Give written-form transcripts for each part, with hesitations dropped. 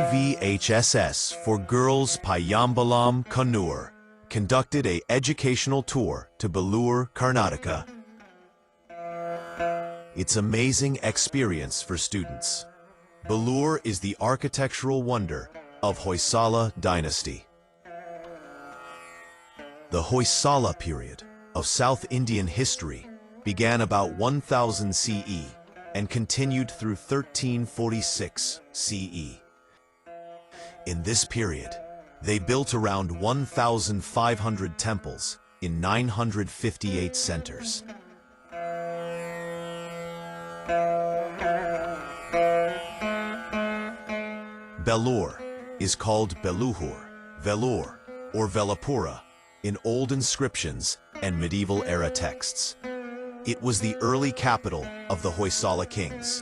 Gvhss for girls Payyambalam, Kannur, conducted a educational tour to Belur, Karnataka. It's amazing experience for students. Belur is the architectural wonder of Hoysala dynasty. The Hoysala period of South Indian history began about 1000 CE and continued through 1346 CE. In this period, they built around 1,500 temples in 958 centers. Belur is called Beluhur, Velur, or Velapura in old inscriptions and medieval-era texts. It was the early capital of the Hoysala kings.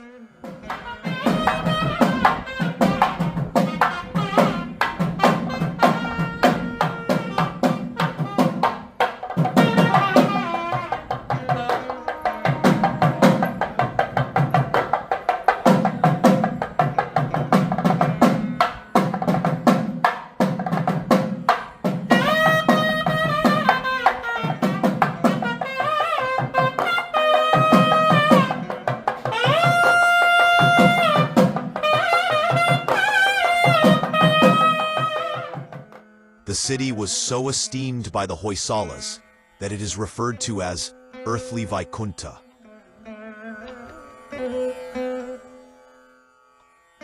The city was so esteemed by the Hoysalas that it is referred to as earthly Vaikunta.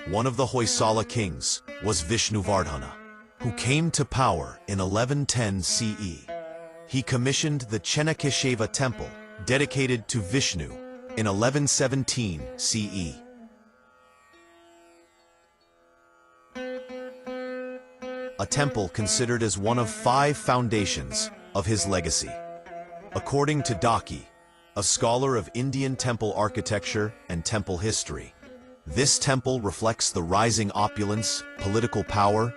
One of the Hoysala kings was Vishnu Vardhana, who came to power in 1110 CE. He commissioned the Chennakeshava temple dedicated to Vishnu in 1117 CE. A temple considered as one of 5 foundations of his legacy. According to Daki, a scholar of Indian temple architecture and temple history, this temple reflects the rising opulence, political power,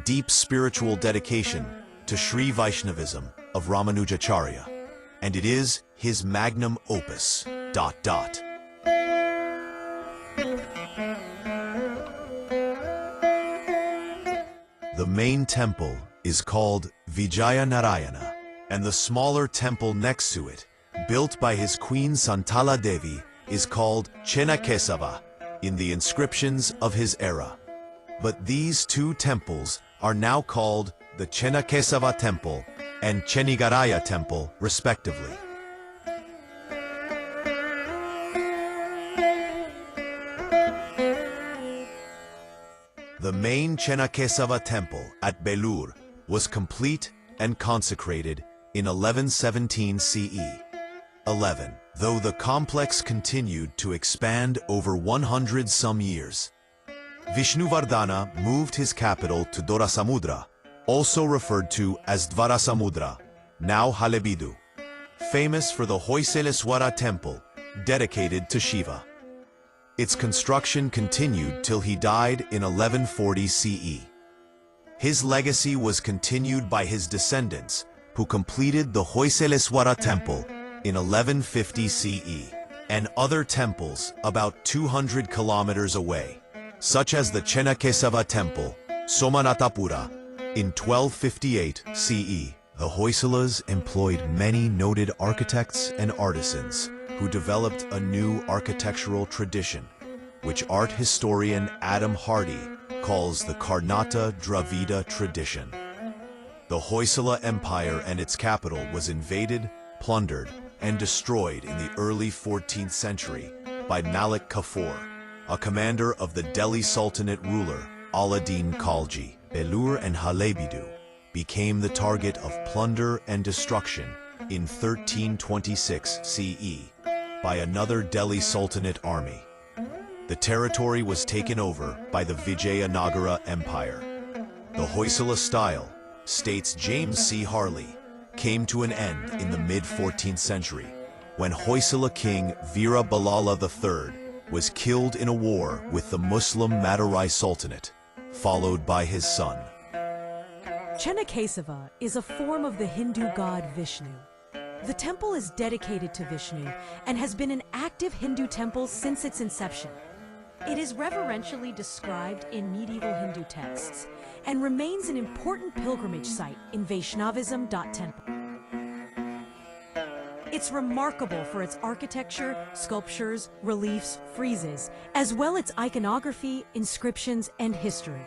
deep spiritual dedication to Sri Vaishnavism of Ramanujacharya, and it is his magnum opus. The main temple is called Vijaya Narayana, and the smaller temple next to it, built by his queen Santala Devi, is called Chennakeshava in the inscriptions of his era. But these 2 temples are now called the Chennakeshava temple and Chenigaraya temple, respectively. The main Chennakeshava temple at Belur was complete and consecrated in 1117 CE. Though the complex continued to expand over 100 some years. Vishnu Vardhana moved his capital to Dorasamudra, also referred to as Dvarasamudra, now Halebidu, famous for the Hoysaleswara temple dedicated to Shiva. Its construction continued till he died in 1140 CE. His legacy was continued by his descendants, who completed the Hoysaleswara temple in 1150 CE, and other temples about 200 kilometers away, such as the Chennakeshava temple, Somanathapura, in 1258 CE. The Hoysalas employed many noted architects and artisans who developed a new architectural tradition, which art historian Adam Hardy calls the Karnata Dravida tradition. The Hoysala Empire and its capital was invaded, plundered, and destroyed in the early 14th century by Malik Kafur, a commander of the Delhi Sultanate ruler Alauddin Khalji. Belur and Halebidu became the target of plunder and destruction in 1326 CE by another Delhi Sultanate army. The territory was taken over by the Vijayanagara Empire. The Hoysala style, states James C. Harley, came to an end in the mid-14th century when Hoysala king Veera Ballala III was killed in a war with the Muslim Madurai Sultanate, followed by his son. Chennakeshava is a form of the Hindu god Vishnu. The temple is dedicated to Vishnu and has been an active Hindu temple since its inception. It is reverentially described in medieval Hindu texts and remains an important pilgrimage site in Vaishnavism.temple. It's remarkable for its architecture, sculptures, reliefs, friezes, as well as its iconography, inscriptions, and history.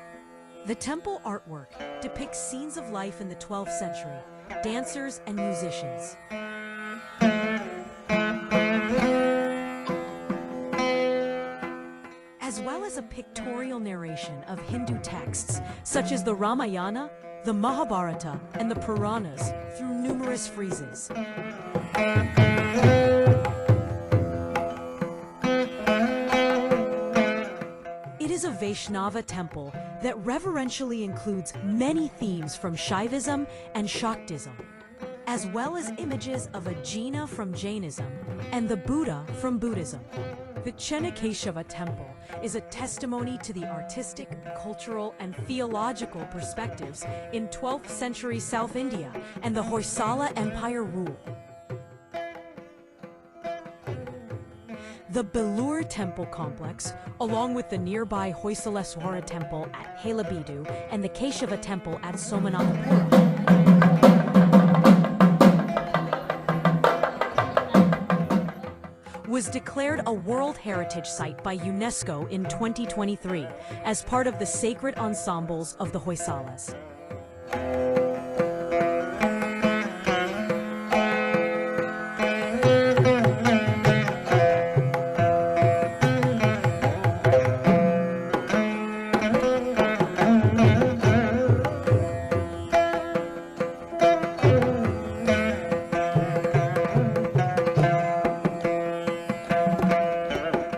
The temple artwork depicts scenes of life in the 12th century, dancers and musicians. As well as a pictorial narration of Hindu texts such as the Ramayana, the Mahabharata, and the Puranas through numerous friezes. It is a Vaishnava temple that reverentially includes many themes from Shaivism and Shaktism, as well as images of a Jina from Jainism and the Buddha from Buddhism. The Chennakeshava temple is a testimony to the artistic, cultural, and theological perspectives in 12th century South India and the Hoysala Empire rule. The Belur temple complex, along with the nearby Hoysala temple at Halebidu and the Keshava temple at Somanathapura, was declared a World Heritage Site by UNESCO in 2023 as part of the sacred ensembles of the Hoysalas.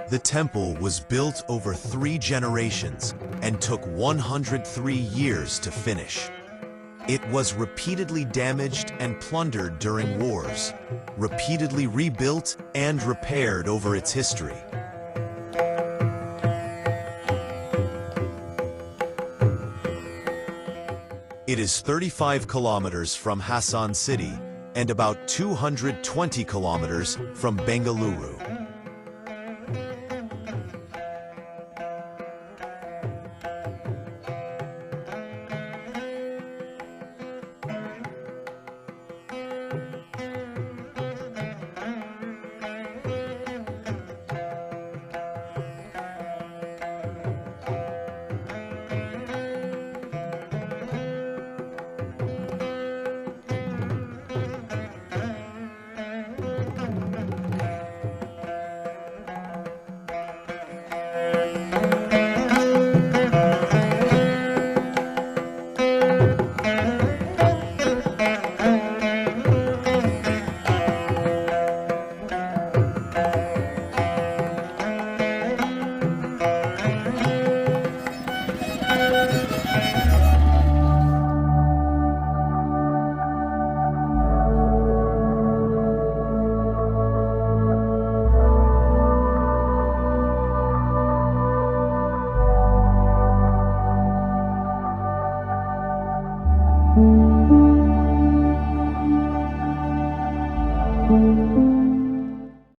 The temple was built over 3 generations and took 103 years to finish. It was repeatedly damaged and plundered during wars, repeatedly rebuilt and repaired over its history. It is 35 kilometers from Hassan city and about 220 kilometers from Bengaluru.